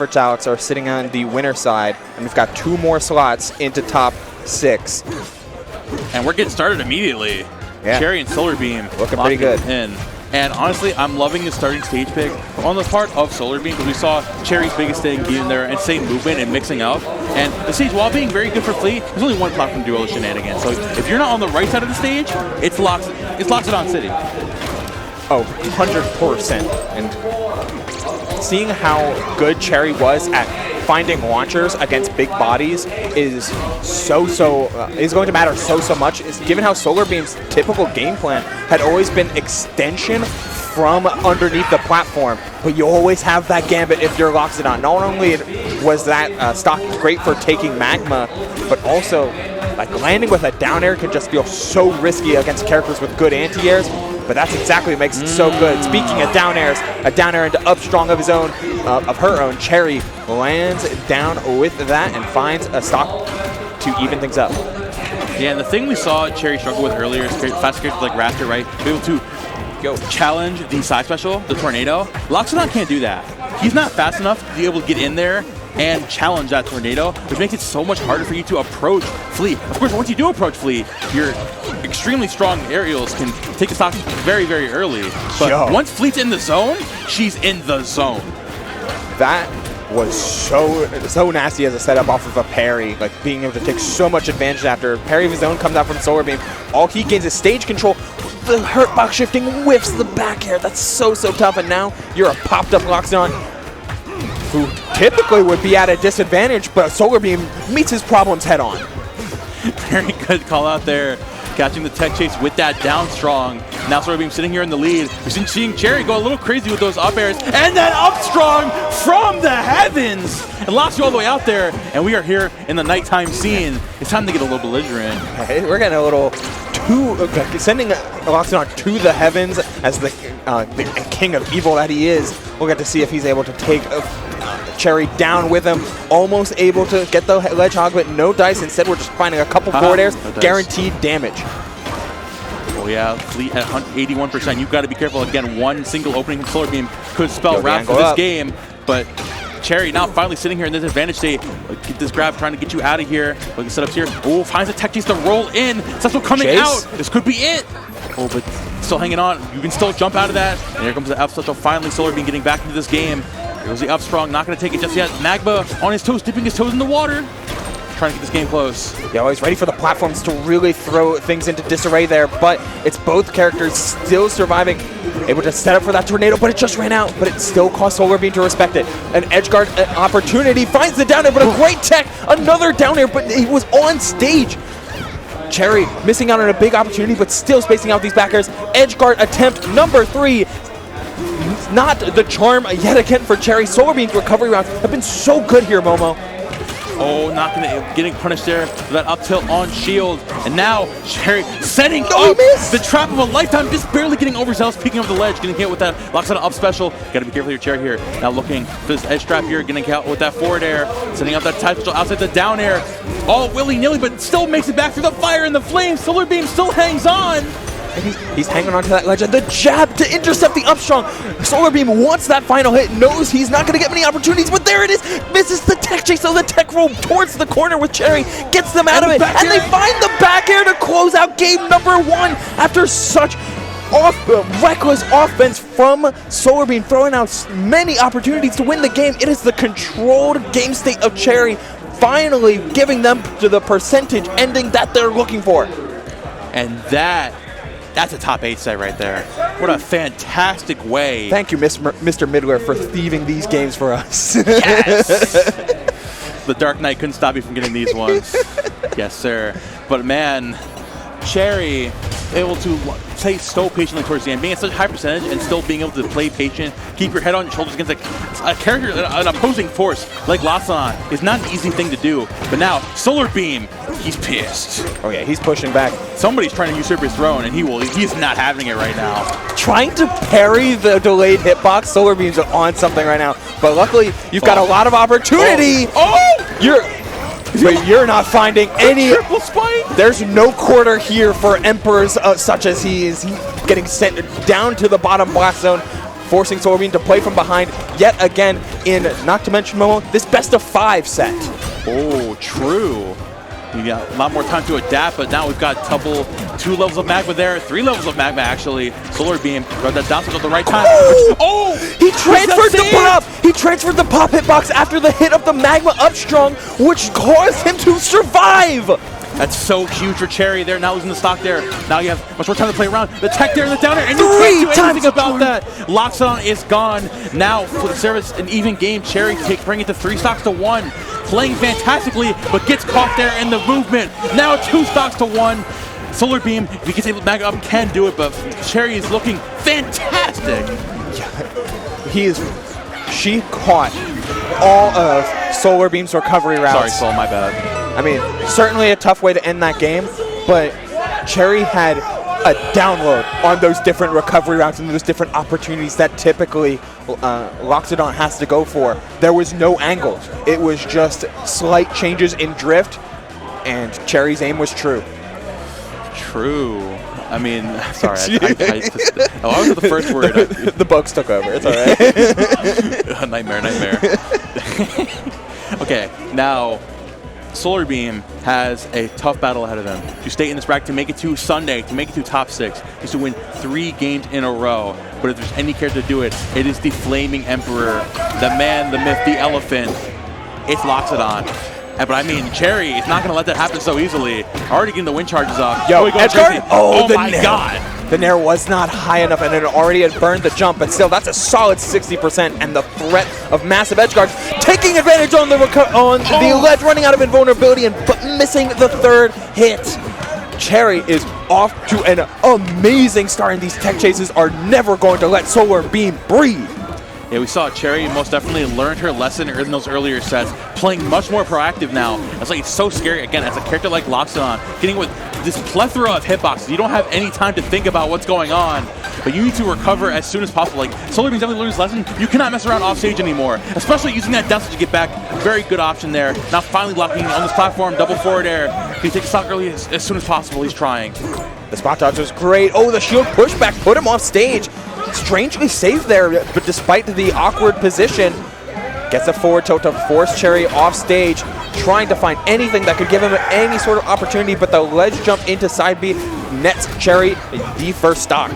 Alex are sitting on the winner side, and we've got 2 more slots into top 6. And we're getting started immediately. Yeah. Cherri and SolarBeam looking pretty good. And honestly, I'm loving the starting stage pick on the part of SolarBeam because we saw Cherri's biggest thing being their insane movement and mixing up. And the stage, while being very good for Fleet, there's only one platform duo shenanigans. So if you're not on the right side of the stage, it's locks it on City. Oh, 100%. And seeing how good Cherri was at finding launchers against big bodies is is going to matter so much. Is given how SolarBeam's typical game plan had always been extension from underneath the platform, but you always have that gambit if you're locked it on. Not only was that stock great for taking Magma, but also like landing with a down air can just feel so risky against characters with good anti-airs. But that's exactly what makes it so good. Speaking of down airs, a down air into up strong of his own, of her own. Cherri lands down with that and finds a stock to even things up. Yeah, and the thing we saw Cherri struggle with earlier is fast characters like Raptor, right? Be able to challenge the side special, the Tornado. Loxodon can't do that. He's not fast enough to be able to get in there and challenge that Tornado, which makes it so much harder for you to approach Fleet. Of course, once you do approach Fleet, your extremely strong aerials can take the stock very, very early. But once Fleet's in the zone, she's in the zone. That was so nasty as a setup off of a parry, like being able to take so much advantage after. Parry of his own comes out from SolarBeam. All he gains is stage control. The hurt box shifting whiffs the back air. That's so tough. And now you're a popped up Loxodon who typically would be at a disadvantage, but SolarBeam meets his problems head on. Very good call out there, catching the tech chase with that down strong. Now SolarBeam sitting here in the lead. We've been seeing Cherri go a little crazy with those up airs, and then up strong from the heavens, and locks you all the way out there. And we are here in the nighttime scene. It's time to get a little belligerent. We're getting a little sending Loxodon to the heavens as the king of evil that he is. We'll get to see if he's able to take Cherri down with him. Almost able to get the ledge hog, but no dice. Instead, we're just finding a couple forward airs, guaranteed damage. Oh yeah, Fleet at 81%. You've got to be careful. Again, one single opening from SolarBeam could spell wrap for this game, but Cherri now finally sitting here in this advantage state. Get this grab, trying to get you out of here. Looking setups here. Oh, finds a tech chase to roll in. Setsuo coming out. This could be it. Oh, but still hanging on. You can still jump out of that. And here comes the F. So finally, SolarBeam getting back into this game. Here goes the up strong. Not going to take it just yet. Magma on his toes, dipping his toes in the water. Trying to get this game close. Yeah, always ready for the platforms to really throw things into disarray there, but it's both characters still surviving. Able to set up for that Tornado, but it just ran out. But it still cost SolarBeam to respect it. An edge guard opportunity, finds the down air, but a great tech. Another down air, but he was on stage. Cherri missing out on a big opportunity, but still spacing out these backers. Edge guard attempt number 3. Not the charm yet again for Cherri. SolarBeam's recovery rounds have been so good here, Momo. Oh, getting punished there for that up tilt on shield. And now Cherri setting up the trap of a lifetime, just barely getting overzealous, peeking over the ledge, getting hit with that Loxodon up special. Got to be careful with your Cherri here. Now looking for this edge trap here, getting out with that forward air, setting up that side special outside the down air. All willy-nilly, but still makes it back through the fire and the flames. SolarBeam still hangs on. And he's hanging on to that ledge. And the jab to intercept the up strong. SolarBeam wants that final hit, knows he's not going to get many opportunities, but there it is. Misses the tech chase, so the tech roll towards the corner with Cherri. Gets them out of it, and they find the back air to close out game number 1 after such reckless offense from SolarBeam, throwing out many opportunities to win the game. It is the controlled game state of Cherri, finally giving them to the percentage ending that they're looking for. And that's a top 8 set right there. What a fantastic way. Thank you, Mr. Midler, for thieving these games for us. Yes! The Dark Knight couldn't stop you from getting these ones. Yes, sir. But man, Cherri able to play so patiently towards the end, being at such a high percentage and still being able to play patient, keep your head on your shoulders against a character, an opposing force like Loxodon is not an easy thing to do. But now, SolarBeam, he's pissed. Oh yeah, he's pushing back. Somebody's trying to usurp his throne, and he's not having it right now. Trying to parry the delayed hitbox, SolarBeam's on something right now. But luckily, you've got a lot of opportunity. But you're not finding any. Triple spike? There's no quarter here for Emperors such as he is. He's getting sent down to the bottom blast zone. forcing SolarBeam to play from behind yet again in, not to mention, Momo, this best-of-5 set. Oh, true. We got a lot more time to adapt, but now we've got 2 levels of magma there, 3 levels of magma actually. SolarBeam got that down at the right time. Oh! He transferred the pop! He transferred the pop hitbox after the hit of the magma up strong, which caused him to survive! That's so huge for Cherri there, not losing the stock there. Now you have much more time to play around. The tech there and the down air, and you can't do anything about that. Loxodon is gone. Now, for the service, an even game. Cherri bringing it to 3 stocks to 1. Playing fantastically, but gets caught there in the movement. Now 2 stocks to 1. SolarBeam, if he gets able to mag up, can do it, but Cherri is looking fantastic. She caught all of SolarBeam's recovery routes. Sorry, Sol, my bad. I mean, certainly a tough way to end that game, but Cherri had a download on those different recovery routes and those different opportunities that typically Loxodon has to go for. There was no angles. It was just slight changes in drift, and Cherri's aim was true. True. I mean, sorry. I was the first word. The bugs took over. It's all right. Nightmare. Okay, now SolarBeam has a tough battle ahead of them to stay in this bracket, to make it to Sunday, to make it to top 6, is to win 3 games in a row. But if there's any character to do it, it is the Flaming Emperor, the man, the myth, the elephant. It's Loxodon. But I mean, Cherri is not going to let that happen so easily. Already getting the wind charges off. Yo, Edgeguard? Oh my god. The nair was not high enough, and it already had burned the jump, but still, that's a solid 60%, and the threat of massive Edgeguard taking advantage on the ledge, running out of invulnerability, but missing the 3rd hit. Cherri is off to an amazing start, and these tech chases are never going to let SolarBeam breathe. Yeah, we saw Cherri most definitely learned her lesson in those earlier sets, playing much more proactive now. It's so scary, again, as a character like Loxodon, getting with this plethora of hitboxes. You don't have any time to think about what's going on, but you need to recover as soon as possible. Like, SolarBeam definitely learned his lesson. You cannot mess around off stage anymore, especially using that down stage to get back. Very good option there. Now finally locking on this platform, double forward air. Can he take a stock early as soon as possible? He's trying. The spot dodge was great. Oh, the shield pushback put him off stage. Strangely safe there, but despite the awkward position, gets a forward tilt to force Cherri off stage, trying to find anything that could give him any sort of opportunity, but the ledge jump into side B nets Cherri the first stock.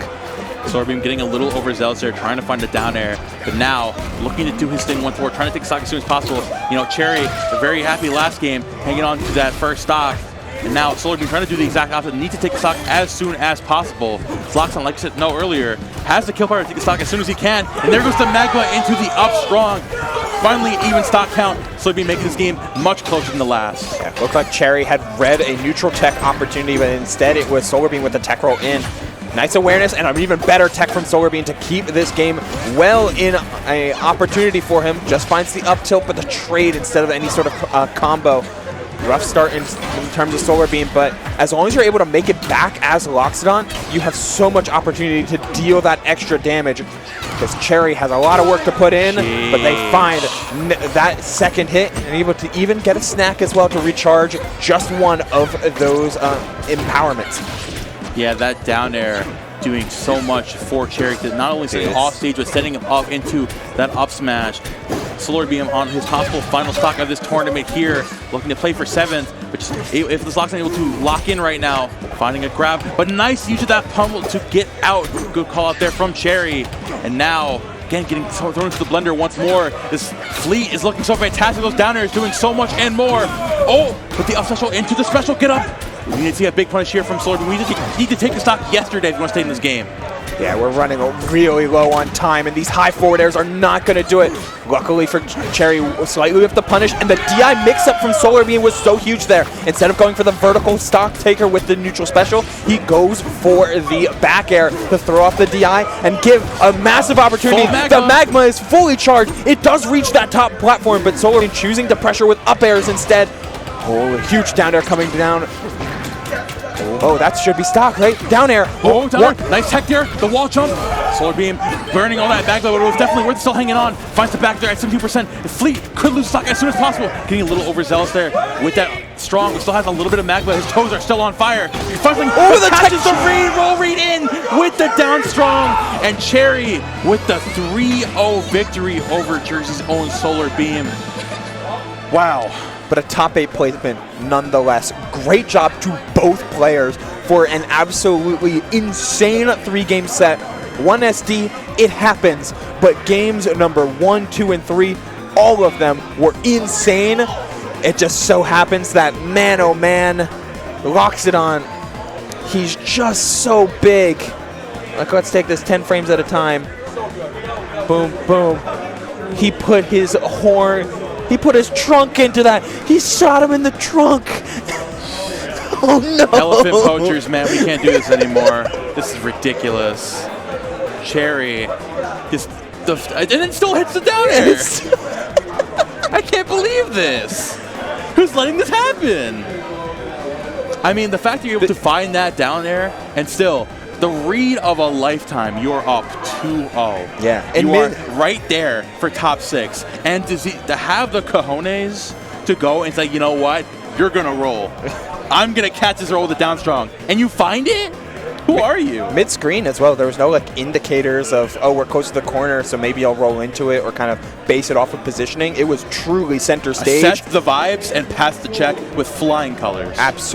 SolarBeam getting a little overzealous there, trying to find a down air, but now looking to do his thing once more, trying to take stock as soon as possible. You know, Cherri, very happy last game, hanging on to that first stock. And now SolarBeam trying to do the exact opposite, need to take the stock as soon as possible. Loxodon, like I said earlier, has the kill power to take the stock as soon as he can. And there goes the magma into the up strong. Finally, even stock count. SolarBeam making this game much closer than the last. Yeah, looked like Cherri had read a neutral tech opportunity, but instead it was SolarBeam with the tech roll in. Nice awareness and an even better tech from SolarBeam to keep this game well in an opportunity for him. Just finds the up tilt, but the trade instead of any sort of combo. Rough start in terms of SolarBeam, but as long as you're able to make it back as Loxodon, you have so much opportunity to deal that extra damage. Because Cherri has a lot of work to put in, but they find that second hit and able to even get a snack as well to recharge just one of those empowerments. Yeah, that down air doing so much for Cherri, to not only setting him off stage, but setting him up into that up smash. SolarBeam on his possible final stock of this tournament here, looking to play for 7th, which if this Loxodon able to lock in right now, finding a grab, but nice use of that pummel to get out. Good call out there from Cherri. And now, again, getting thrown into the blender once more. This fleet is looking so fantastic. Those down airs doing so much and more. Oh, but the up special into the special get up. We need to see a big punish here from SolarBeam. We need to take the stock yesterday if we want to stay in this game. Yeah, we're running really low on time, and these high forward airs are not going to do it. Luckily for Cherri, slightly with the punish, and the DI mix-up from SolarBeam was so huge there. Instead of going for the vertical stock taker with the neutral special, he goes for the back air to throw off the DI and give a massive opportunity. The magma is fully charged. It does reach that top platform, but SolarBeam choosing to pressure with up airs instead. Oh, huge down air coming down. Oh, that should be stock, right? Down air. Oh, down air. Nice tech there. The wall jump. SolarBeam burning all that back there, but it was definitely worth it. Still hanging on. Finds the back there at 17%. The fleet could lose stock as soon as possible. Getting a little overzealous there with that strong. He still has a little bit of magma. His toes are still on fire. He's finally catches the roll read in with the down strong. And Cherri with the 3-0 victory over Jersey's own SolarBeam. Wow. But a top 8 placement nonetheless. Great job to both players for an absolutely insane 3-game set. 1 SD, it happens. But games number 1, 2, and 3, all of them were insane. It just so happens that man, oh man, locks it on. He's just so big. Like, let's take this 10 frames at a time. Boom, boom. He put his horn, he put his trunk into that. He shot him in the trunk. Oh no. Elephant poachers, man, we can't do this anymore. This is ridiculous. Cherri, and then still hits the down air. I can't believe this. Who's letting this happen? I mean, the fact that you're able to find that down air and still, the read of a lifetime, you're up 2-0. Yeah. And you are right there for top 6. And to have the cojones to go and say, you know what, you're going to roll. I'm going to catch this roll with the down strong. And you find it? Who are you? Mid-screen as well. There was no like indicators of, oh, we're close to the corner, so maybe I'll roll into it or kind of base it off of positioning. It was truly center stage. Set the vibes and pass the check with flying colors. Absolutely.